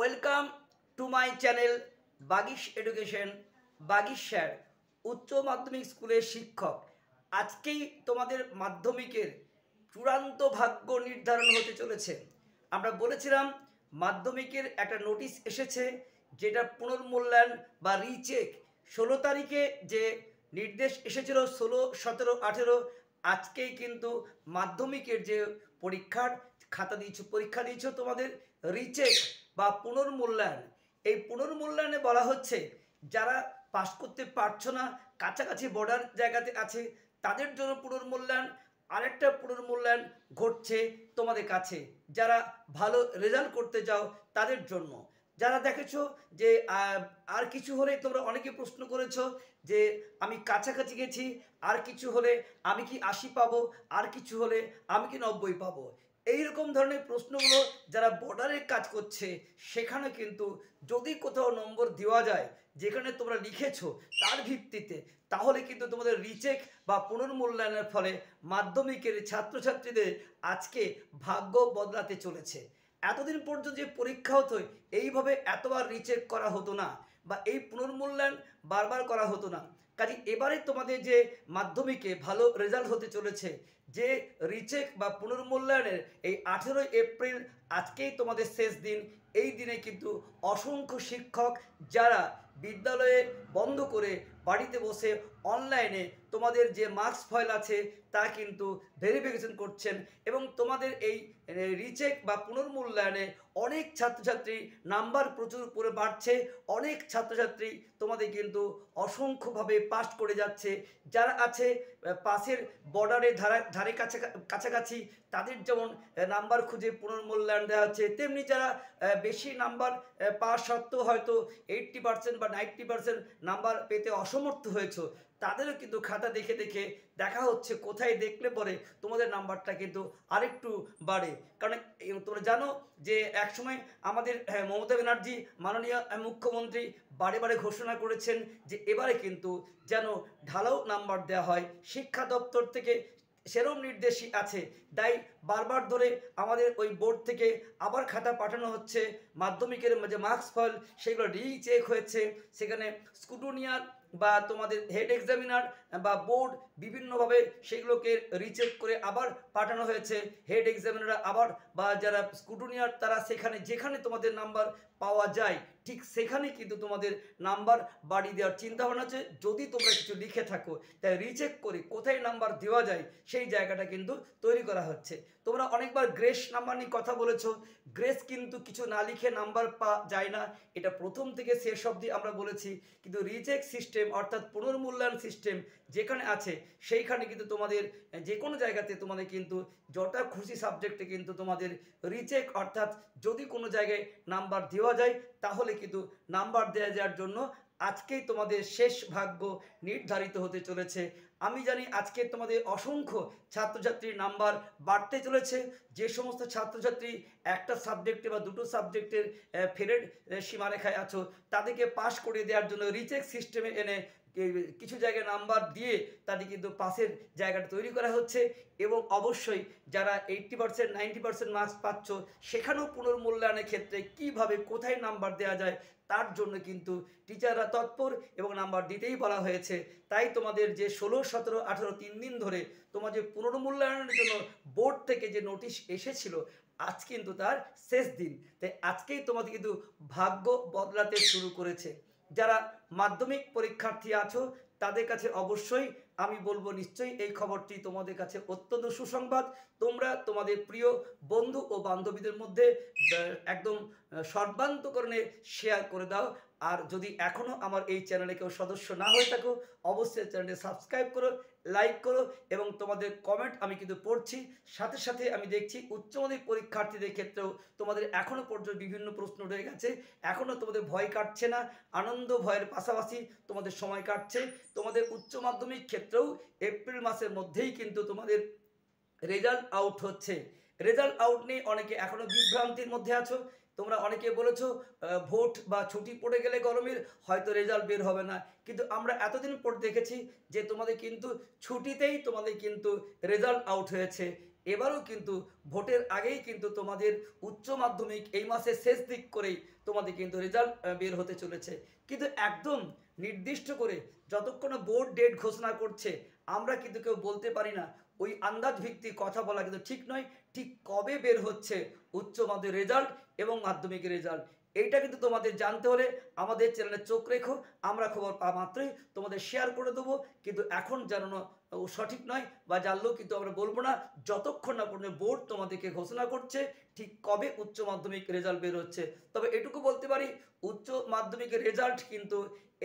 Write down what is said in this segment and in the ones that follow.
Welcome to my channel Bagish education. Bagish sir উচ্চ মাধ্যমিক স্কুলের শিক্ষক। আজকেই তোমাদের মাধ্যমিকের চূড়ান্ত ভাগ্য নির্ধারণ হতে চলেছে। আমরা বলেছিলাম মাধ্যমিকের একটা নোটিশ এসেছে, যেটা পুনর্মূল্যায়ন বা রিচেক 16 তারিখে যে নির্দেশ এসেছিল, 16, 17, 18, আজকেই কিন্তু মাধ্যমিকের যে পরীক্ষা দিয়েছো তোমাদের রিচেক বা পুনর্মূল্যায়ন। এই পুনর্মূল্যায়নে বলা হচ্ছে যারা পাশ করতে পারছো না, কাছাকাছি বর্ডার জায়গাতে আছে, তাদের জন্য পুনর্মূল্যায়ন। আরেকটা পুনর্মূল্যায়ন ঘটছে তোমাদের কাছে যারা ভালো রেজাল্ট করতে চাও তাদের জন্য। যারা দেখেছো যে আর কিছু হলে, তোমরা অনেকে প্রশ্ন করেছো যে আমি কাছাকাছি গেছি, আর কিছু হলে আমি কি 80 পাবো, আর কিছু হলে আমি কি 90 পাবো। এইরকম ধরনের প্রশ্নগুলো যারা বর্ডারে কাজ করছে, সেখানে কিন্তু যদি কোথাও নম্বর দেওয়া যায় যেখানে তোমরা লিখেছো তার ভিত্তিতে, তাহলে কিন্তু তোমাদের রিচেক বা পুনর্মূল্যায়নের ফলে মাধ্যমিকের ছাত্রছাত্রীদের আজকে ভাগ্য বদলাতে চলেছে। এতদিন পর্যন্ত যে পরীক্ষা হতো, এইভাবে এতবার রিচেক করা হতো না, বা এই পুনর্মূল্যায়ন বারবার করা হতো না। কাজে এবারে তোমাদের যে মাধ্যমিকে ভালো রেজাল্ট হতে চলেছে, যে রিচেক বা পুনর্মূল্যায়নের এই 18 এপ্রিল আজকেই তোমাদের শেষ দিন। এই দিনে কিন্তু অসংখ্য শিক্ষক যারা বিদ্যালয়ে বন্ধ করে বাড়িতে বসে অনলাইনে তোমাদের যে মার্কস ফাইল আছে তা কিন্তু ভেরিফিকেশন করছেন, এবং তোমাদের এই রিচেক বা পুনর্মূল্যায়নে অনেক ছাত্রছাত্রী নাম্বার প্রচুর করে বাড়ছে। অনেক ছাত্রছাত্রী তোমাদের কিন্তু অসংখ্যভাবে পাস করে যাচ্ছে। যারা আছে পাশের বর্ডারের ধারে কাছাকাছি, তাদের যেমন নাম্বার খুঁজে পুনর্মূল্যায়ন দেওয়া হচ্ছে, তেমনি যারা বেশি নাম্বার পাওয়া সত্ত্বেও হয়তো 80% বা 90% নাম্বার পেতে অসমর্থ হয়েছে, তাদেরও কিন্তু খাতা দেখে দেখে দেখা হচ্ছে কোথায় দেখলে পরে তোমাদের নাম্বারটা কিন্তু আরেকটু বাড়ে। কারণ তোমরা জানো যে একসময় আমাদের মমতা ব্যানার্জি মাননীয় মুখ্যমন্ত্রী বারে বারে ঘোষণা করেছেন যে এবারে কিন্তু যেন ঢালাও নাম্বার দেওয়া হয়, শিক্ষা দপ্তর থেকে সেরকম নির্দেশই আছে। তাই বারবার ধরে আমাদের ওই বোর্ড থেকে আবার খাতা পাঠানো হচ্ছে, মাধ্যমিকের যে মার্কস ফল সেগুলো রিচেক হয়েছে, সেখানে স্কুটুনিয়ার বা তোমাদের হেড এক্সামিনার বা বোর্ড বিভিন্নভাবে সেগুলোকে রিচেক করে আবার পাঠানো হয়েছে। হেড এক্সামিনার আবার বা যারা স্কুটুনিয়ার তারা সেখানে যেখানে তোমাদের নাম্বার পাওয়া যায় ঠিক সেখানে কিন্তু তোমাদের নাম্বার বাড়িয়ে দেওয়ার চিন্তাভাবনা আছে। যদি তোমরা কিছু লিখে থাকো তাই রিচেক করে কোথায় নাম্বার দেওয়া যায় সেই জায়গাটা কিন্তু তৈরি করা হচ্ছে। তোমরা অনেকবার গ্রেস নাম্বার নিয়ে কথা বলেছো। গ্রেস কিন্তু কিছু না লিখে নাম্বার পাওয়া যায় না, এটা প্রথম থেকে শেষ অবধি আমরা বলেছি। কিন্তু রিচেক সিস্টেম অর্থাৎ পুনর্মূল্যায়ন সিস্টেম যেখানে আছে সেইখানে কিন্তু তোমাদের যে কোনো জায়গাতে তোমাদের কিন্তু যটা খুশি সাবজেক্টে কিন্তু তোমাদের রিচেক, অর্থাৎ যদি কোনো জায়গায় নাম্বার দেওয়া যায় তাহলে কিন্তু নাম্বার দেওয়া যাওয়ার জন্য আজকেই তোমাদের শেষ ভাগ্য নির্ধারিত হতে চলেছে। আমি জানি আজকে তোমাদের অসংখ্য ছাত্রছাত্রীর নাম্বার বাড়তে চলেছে। যে সমস্ত ছাত্রছাত্রী একটা সাবজেক্টে বা দুটো সাবজেক্টের ফেলের সীমারেখায় আছো, তাদেরকে পাস করে দেওয়ার জন্য রিচেক সিস্টেমে এনে কিছু জায়গায় নাম্বার দিয়ে তাদের কিন্তু পাসের জায়গাটা তৈরি করা হচ্ছে। এবং অবশ্যই যারা 80%, 90% মার্কস পাচ্ছ, সেখানেও পুনর্মূল্যায়নের ক্ষেত্রে কিভাবে কোথায় নাম্বার দেওয়া যায় তার জন্য কিন্তু টিচাররা তৎপর এবং নাম্বার দিতেই বলা হয়েছে। তাই তোমাদের যে 16, 17, 18 3 দিন ধরে তোমাদের পুনর্মূল্যায়নের জন্য বোর্ড থেকে যে নোটিশ এসেছিল, আজ কিন্তু তার শেষ দিন। তাই আজকেই তোমাদের কিন্তু ভাগ্য বদলাতে শুরু করেছে। যারা মাধ্যমিক পরীক্ষার্থী আছো তাদের কাছে অবশ্যই আমি বলবো, নিশ্চয়ই এই খবরটি তোমাদের কাছে অত্যন্ত সুসংবাদ। তোমরা তোমাদের প্রিয় বন্ধু ও বান্ধবীদের মধ্যে একদম সর্বান্তকরণে শেয়ার করে দাও। আর যদি এখনও আমার এই চ্যানেলে কেউ সদস্য না হয়ে থাকো, অবশ্যই চ্যানেলটি সাবস্ক্রাইব করো, লাইক করো, এবং তোমাদের কমেন্ট আমি কিন্তু পড়ছি। সাথে সাথে আমি দেখছি উচ্চ মাধ্যমিক পরীক্ষার্থীদের ক্ষেত্রেও তোমাদের এখনও পর্যন্ত বিভিন্ন প্রশ্ন রয়ে গেছে, এখনও তোমাদের ভয় কাটছে না। আনন্দ ভয়ের পাশাপাশি তোমাদের সময় কাটছে। তোমাদের উচ্চ মাধ্যমিক ক্ষেত্রেও এপ্রিল মাসের মধ্যেই কিন্তু তোমাদের রেজাল্ট আউট হচ্ছে। রেজাল্ট আউট নিয়ে অনেকে এখনও বিভ্রান্তির মধ্যে আছো। তোমরা অনেকে বলেছো ভোট বা ছুটি পড়ে গেলে গরমের হয়তো রেজাল্ট বের হবে না, কিন্তু আমরা এতদিন পর দেখেছি যে তোমাদের কিন্তু ছুটিতেই তোমাদের কিন্তু রেজাল্ট আউট হয়েছে। এবারও কিন্তু ভোটের আগেই কিন্তু তোমাদের উচ্চ মাধ্যমিক এই মাসের শেষ দিক করেই তোমাদের কিন্তু রেজাল্ট বের হতে চলেছে। কিন্তু একদম নির্দিষ্ট করে যতক্ষণ বোর্ড ডেট ঘোষণা করছে আমরা কিন্তু কেউ বলতে পারি না, ওই আন্দাজ ভিত্তিক কথা বলা কিন্তু ঠিক নয়। ঠিক কবে বের হচ্ছে উচ্চ মাধ্যমিক রেজাল্ট এবং মাধ্যমিকের রেজাল্ট, এইটা কিন্তু তোমাদের জানতে হলে আমাদের চ্যানেলে চোখ রেখো। আমরা খবর পাওয়া মাত্রই তোমাদের শেয়ার করে দেবো, কিন্তু এখন জানানো সঠিক নয় বা জানলেও কিন্তু আমরা বলবো না যতক্ষণ না পর্যন্ত বোর্ড তোমাদেরকে ঘোষণা করছে ঠিক কবে উচ্চ মাধ্যমিক রেজাল্ট বের হচ্ছে। তবে এটুকু বলতে পারি, উচ্চ মাধ্যমিকের রেজাল্ট কিন্তু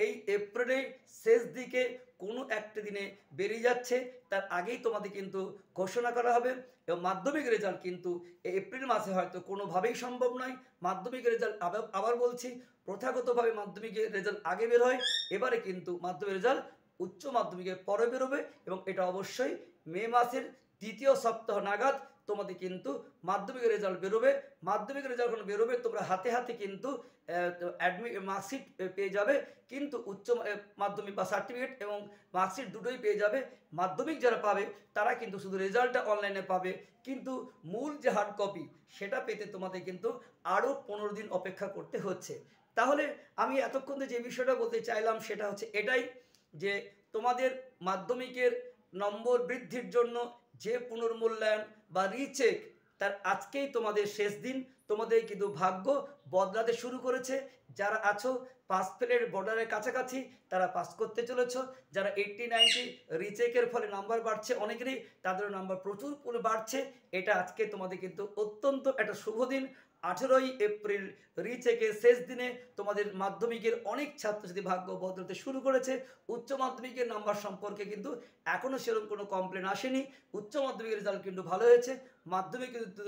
এই এপ্রিলের শেষ দিকে কোনো একটা দিনে বেরিয়ে যাচ্ছে, তার আগেই তোমাদের কিন্তু ঘোষণা করা হবে। এবং মাধ্যমিক রেজাল্ট কিন্তু এই এপ্রিল মাসে হয়তো কোনোভাবেই সম্ভব নয়। মাধ্যমিক রেজাল্ট আবার বলছি, প্রথাগতভাবে মাধ্যমিকের রেজাল্ট আগে বের হয়, এবারে কিন্তু মাধ্যমিক রেজাল্ট উচ্চ মাধ্যমিকের পরে বেরোবে এবং এটা অবশ্যই মে মাসের দ্বিতীয় সপ্তাহ নাগাদ তোমাদের কিন্তু মাধ্যমিকের রেজাল্ট বেরোবে। মাধ্যমিক রেজাল্ট যখন বেরোবে তোমরা হাতে হাতে কিন্তু মার্কশিট পেয়ে যাবে, কিন্তু উচ্চ মাধ্যমিক বা সার্টিফিকেট এবং মার্কশিট দুটোই পেয়ে যাবে। মাধ্যমিক যারা পাবে তারা কিন্তু শুধু রেজাল্টটা অনলাইনে পাবে, কিন্তু মূল যে হার্ড কপি সেটা পেতে তোমাদের কিন্তু আরও 15 দিন অপেক্ষা করতে হচ্ছে। তাহলে আমি এতক্ষণ যে বিষয়টা বলতে চাইলাম সেটা হচ্ছে এটাই, যে তোমাদের মাধ্যমিকের নম্বর বৃদ্ধির জন্য যে পুনর্মূল্যায়ন বা রিচেক, তার আজকেই তোমাদের শেষ দিন। তোমাদের কিন্তু ভাগ্য বদলাতে শুরু করেছে। যারা আছো পাস ফেলের বর্ডারের কাছাকাছি তারা পাস করতে চলেছ, যারা 80-90 রিচেকের ফলে নাম্বার বাড়ছে অনেকেরই, তাদেরও নাম্বার প্রচুর বাড়ছে। এটা আজকে তোমাদের কিন্তু অত্যন্ত একটা শুভ দিন। 18ই এপ্রিল রিচেকের শেষ দিনে তোমাদের মাধ্যমিকের অনেক ছাত্রছাত্রী ভাগ্য বদলাতে শুরু করেছে। উচ্চ মাধ্যমিকের নাম্বার সম্পর্কে কিন্তু এখনও সেরকম কোনো কমপ্লেন আসেনি। উচ্চ মাধ্যমিকের রেজাল্ট কিন্তু ভালো হয়েছে, মাধ্যমিক কিন্তু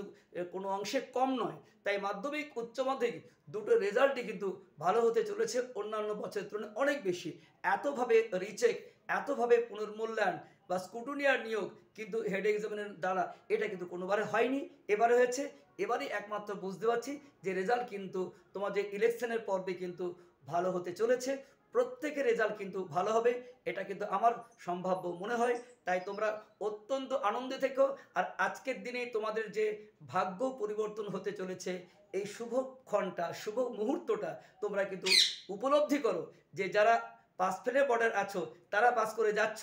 কোনো অংশে কম নয়। তাই মাধ্যমিক উচ্চ মাধ্যমিক দুটো রেজাল্টই কিন্তু ভালো হতে চলেছে অন্যান্য বছরের তুলনায় অনেক বেশি। এতভাবে রিচেক, এতভাবে পুনর্মূল্যায়ন বা স্কুটুনিয়ার নিয়োগ কিন্তু হেড এক্সামিনের দ্বারা এটা কিন্তু কোনোবারে হয়নি, এবারে হয়েছে। এবারই একমাত্র বুঝতে পারছি যে রেজাল্ট কিন্তু তোমাদের ইলেকশনের পর্বে কিন্তু ভালো হতে চলেছে। প্রত্যেকের রেজাল্ট কিন্তু ভালো হবে, এটা কিন্তু আমার সম্ভাব্য মনে হয়। তাই তোমরা অত্যন্ত আনন্দে থেকো। আর আজকের দিনে তোমাদের যে ভাগ্য পরিবর্তন হতে চলেছে, এই শুভক্ষণটা, শুভ মুহূর্তটা তোমরা কিন্তু উপলব্ধি করো, যে যারা পাস ফেলে বর্ডার আছো তারা পাস করে যাচ্ছ,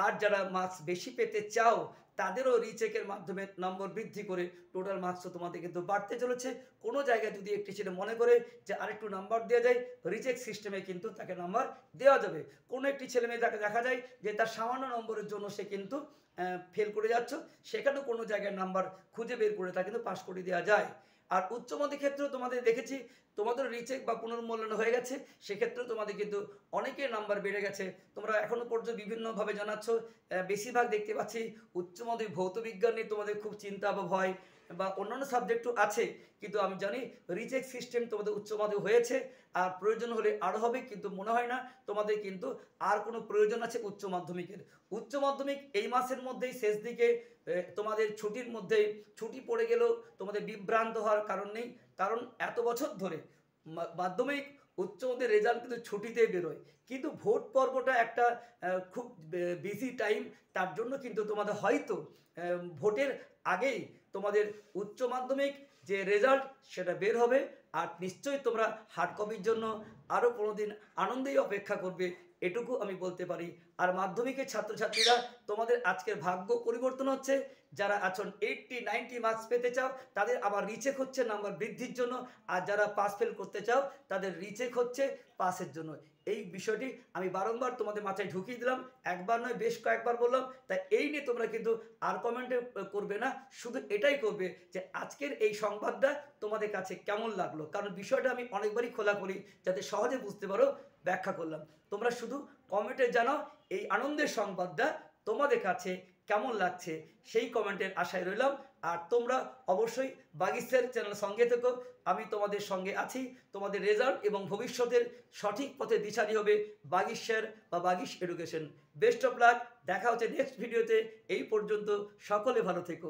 আর যারা মার্কস বেশি পেতে চাও তাদেরও রিচেকের মাধ্যমে নম্বর বৃদ্ধি করে টোটাল মার্কসও তোমাদের কিন্তু বাড়তে চলেছে। কোনো জায়গায় যদি একটি ছেলে মনে করে যে আরেকটু নাম্বার দেওয়া যায়, রিচেক সিস্টেমে কিন্তু তাকে নাম্বার দেওয়া যাবে। কোনো একটি ছেলে মেয়ে তাকে দেখা যায় যে তার সামান্য নম্বরের জন্য সে কিন্তু ফেল করে যাচ্ছ, সেখানেও কোনো জায়গায় নাম্বার খুঁজে বের করে তা কিন্তু পাস করে দেওয়া যায়। আর উচ্চ মাধ্যমিক ক্ষেত্রেও তোমাদের দেখেছি তোমাদের রিচেক বা পুনর্মূল্যায়ন হয়ে গেছে, সেক্ষেত্রেও তোমাদের কিন্তু অনেকের নাম্বার বেড়ে গেছে। তোমরা এখনও পর্যন্ত বিভিন্নভাবে জানাচ্ছ, বেশিরভাগ দেখতে পাচ্ছি উচ্চ মাধ্যমিক ভৌত বিজ্ঞান নিয়ে তোমাদের খুব চিন্তা বা ভয়, বা অন্যান্য সাবজেক্টও আছে, কিন্তু আমি জানি রিচেক সিস্টেম তোমাদের উচ্চ মাধ্যমিক হয়েছে, আর প্রয়োজন হলে আরও হবে, কিন্তু মনে হয় না তোমাদের কিন্তু আর কোনো প্রয়োজন আছে উচ্চ মাধ্যমিকের। উচ্চ মাধ্যমিক এই মাসের মধ্যেই শেষ দিকে তোমাদের ছুটির মধ্যেই ছুটি পড়ে গেলেও তোমাদের বিভ্রান্ত হওয়ার কারণ নেই, কারণ এত বছর ধরে মাধ্যমিক উচ্চ মাধ্যমিক রেজাল্ট কিন্তু ছুটিতে বেরোয়, কিন্তু ভোট পর্বটা একটা খুব বিজি টাইম, তার জন্য কিন্তু তোমাদের হয়তো ভোটের আগেই তোমাদের উচ্চ মাধ্যমিক যে রেজাল্ট সেটা বের হবে। আর নিশ্চয়ই তোমরা হার্ড কপির জন্য আরও কোনো দিন আনন্দেই অপেক্ষা করবে, এটুকু আমি বলতে পারি। আর মাধ্যমিকের ছাত্রছাত্রীরা তোমাদের আজকের ভাগ্য পরিবর্তন হচ্ছে। যারা আছেন 80-90 মার্কস পেতে চাও তাদের আবার রিচেক হচ্ছে নাম্বার বৃদ্ধির জন্য, আর যারা পাস ফেল করতে চাও তাদের রিচেক হচ্ছে পাসের জন্য। এই বিষয়টি আমি বারংবার তোমাদের মাথায় ঢুকিয়ে দিলাম, একবার নয় বেশ কয়েকবার বললাম। তাই এই নিয়ে তোমরা কিন্তু আর কমেন্টে করবে না, শুধু এটাই করবে যে আজকের এই সংবাদটা তোমাদের কাছে কেমন লাগলো, কারণ বিষয়টা আমি অনেকবারই খোলা করি যাতে সহজে বুঝতে পারো, ব্যাখ্যা করলাম। তোমরা শুধু কমেন্টে জানাও এই আনন্দের সংবাদটা তোমাদের কাছে কেমন লাগছে, সেই কমেন্টের আশায় রইলাম। আর তোমরা অবশ্যই বাগিশের চ্যানেল সঙ্গে থেকো, আমি তোমাদের সঙ্গে আছি। তোমাদের রেজাল্ট এবং ভবিষ্যতের সঠিক পথে দিশারি হবে বাগিশের বা Bagish education. Best of luck, দেখা হচ্ছে নেক্সট ভিডিওতে। এই পর্যন্ত সকলে ভালো থেকো।